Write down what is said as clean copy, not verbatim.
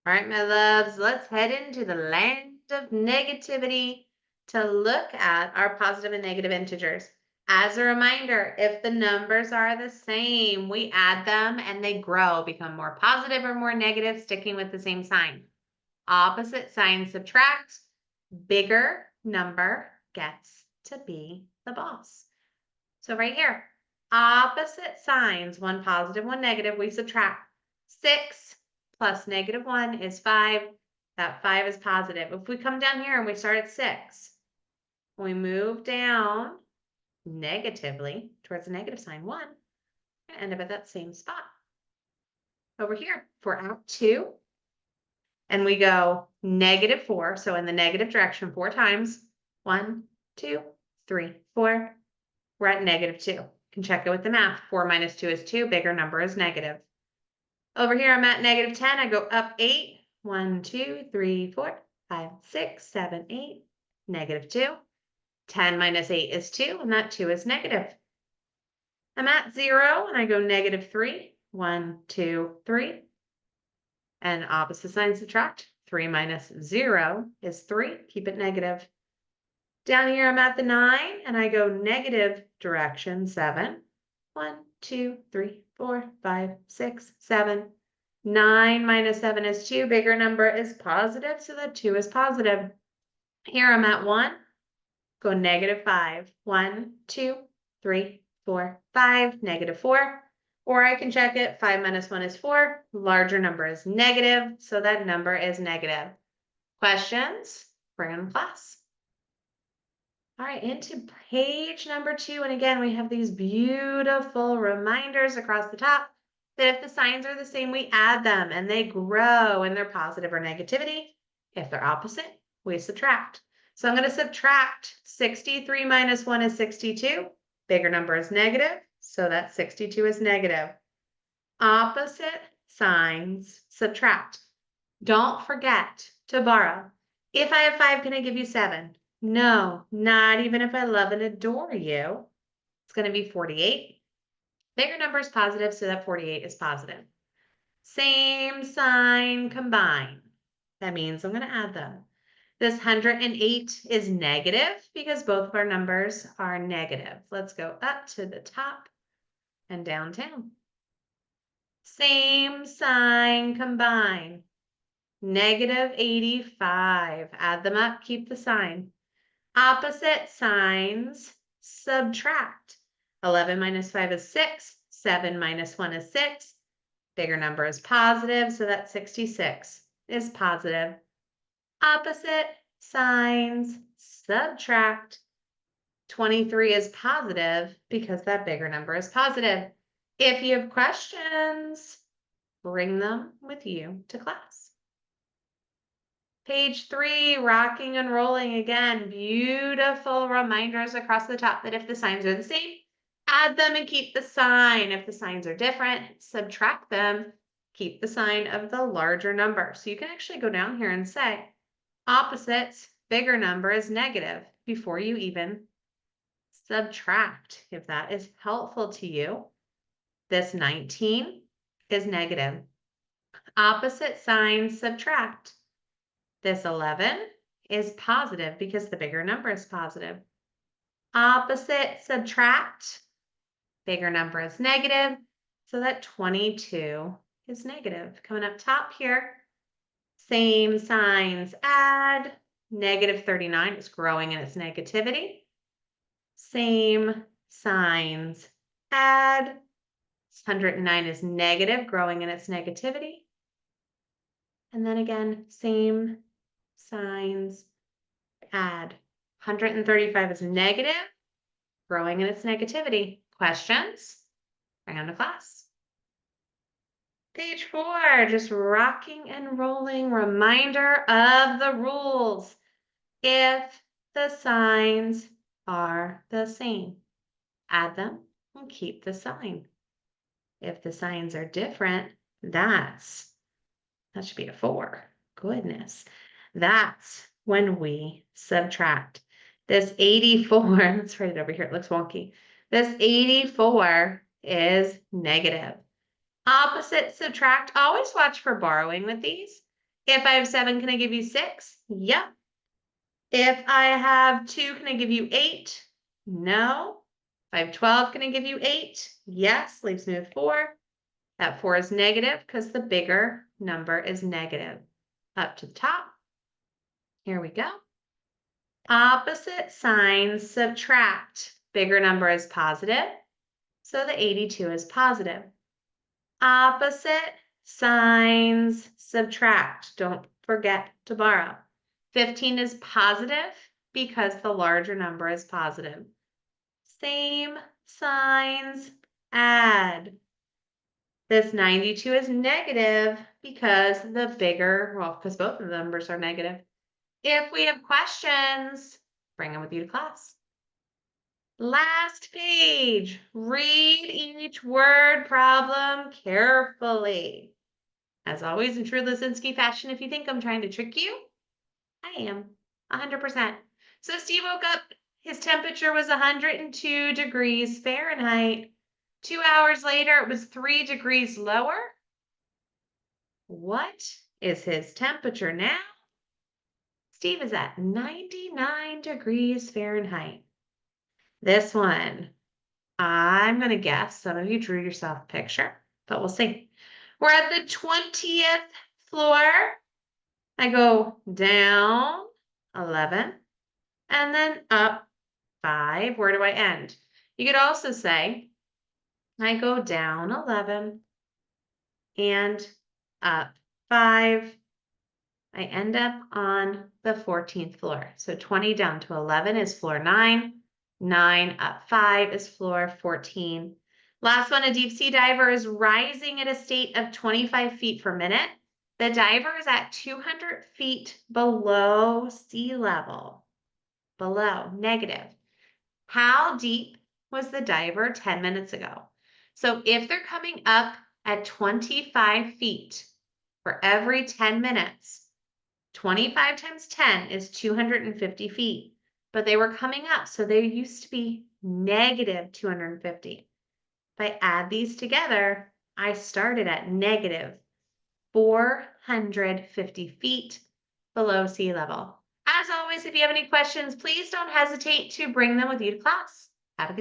All right, my loves, let's head into the land of negativity to look at our positive and negative integers. As a reminder, if the numbers are the same, we add them and they grow, become more positive or more negative, sticking with the same sign. Opposite signs subtract, bigger number gets to be the boss. So right here, opposite signs, one positive, one negative, we subtract. 6 plus -1 is 5. That 5 is positive. If we come down here and we start at 6, we move down negatively towards the negative sign 1, and end up at that same spot. Over here, if we're out 2, and we go -4, so in the negative direction 4 times, 1, 2, 3, 4, we're at -2. You can check it with the math. 4 minus 2 is 2, bigger number is negative. Over here, I'm at -10. I go up 8. 1, 2, 3, 4, 5, 6, 7, 8, -2. 10 minus 8 is 2, and that 2 is negative. I'm at 0, and I go -3. 1, 2, 3. And opposite signs subtract. 3 minus 0 is 3. Keep it negative. Down here, I'm at the 9, and I go negative direction 7. 1, 2, 3, 4, 5, 6, 7. 9 minus 7 is 2. Bigger number is positive, so that 2 is positive. Here I'm at 1. Go -5. 1, 2, 3, 4, 5, -4. Or I can check it. 5 minus 1 is 4. Larger number is negative, so that number is negative. Questions? Bring them to class. All right, into page number 2. And again, we have these beautiful reminders across the top that if the signs are the same, we add them and they grow in their positive or negativity. If they're opposite, we subtract. So I'm going to subtract 63 minus 1 is 62. Bigger number is negative, so that 62 is negative. Opposite signs subtract. Don't forget to borrow. If I have 5, can I give you 7? No, not even if I love and adore you. It's going to be 48. Bigger number is positive, so that 48 is positive. Same sign combine. That means I'm going to add them. This 108 is negative because both of our numbers are negative. Let's go up to the top and downtown. Same sign combine. -85. Add them up, keep the sign. Opposite signs subtract. 11 minus 5 is 6. 7 minus 1 is 6. Bigger number is positive, so that 66 is positive. Opposite signs subtract. 23 is positive because that bigger number is positive. If you have questions, bring them with you to class. Page 3, rocking and rolling again. Beautiful reminders across the top that if the signs are the same, add them and keep the sign. If the signs are different, subtract them, keep the sign of the larger number. So you can actually go down here and say, opposites, bigger number is negative before you even subtract. If that is helpful to you, this 19 is negative. Opposite signs subtract. This 11 is positive because the bigger number is positive. Opposite subtract. Bigger number is negative, so that 22 is negative. Coming up top here, same signs add. -39 is growing in its negativity. Same signs add. 109 is negative, growing in its negativity. And then again, same signs add. 135 is negative, growing in its negativity. Questions? Bring them to class. Page 4, just rocking and rolling. Reminder of the rules. If the signs are the same, add them and keep the sign. If the signs are different, that should be a 4. Goodness. That's when we subtract. This 84, let's write it over here, it looks wonky. This 84 is negative. Opposite subtract, always watch for borrowing with these. If I have 7, can I give you 6? Yep. If I have 2, can I give you 8? No. If I have 12, can I give you 8? Yes. Leaves me with 4. That 4 is negative because the bigger number is negative. Up to the top. Here we go. Opposite signs subtract. Bigger number is positive, so the 82 is positive. Opposite signs subtract. Don't forget to borrow. 15 is positive because the larger number is positive. Same signs add. This 92 is negative because because both of the numbers are negative. If we have questions, bring them with you to class. Last page. Read each word problem carefully. As always, in true Lisinski fashion, if you think I'm trying to trick you, I am 100%. So Steve woke up, his temperature was 102 degrees Fahrenheit. 2 hours later, it was 3 degrees lower. What is his temperature now? Steve is at 99 degrees Fahrenheit. This one, I'm going to guess some of you drew yourself a picture, but we'll see. We're at the 20th floor. I go down 11 and then up 5. Where do I end? You could also say, I go down 11 and up 5. I end up on the 14th floor. So 20 down to 11 is floor 9. 9 up 5 is floor 14. Last one, a deep sea diver is rising at a state of 25 feet per minute. The diver is at 200 feet below sea level. Below, negative. How deep was the diver 10 minutes ago? So if they're coming up at 25 feet for every 10 minutes, 25 times 10 is 250 feet, but they were coming up, so they used to be negative 250. If I add these together, I started at negative 450 feet below sea level. As always, if you have any questions, please don't hesitate to bring them with you to class. Have a good day.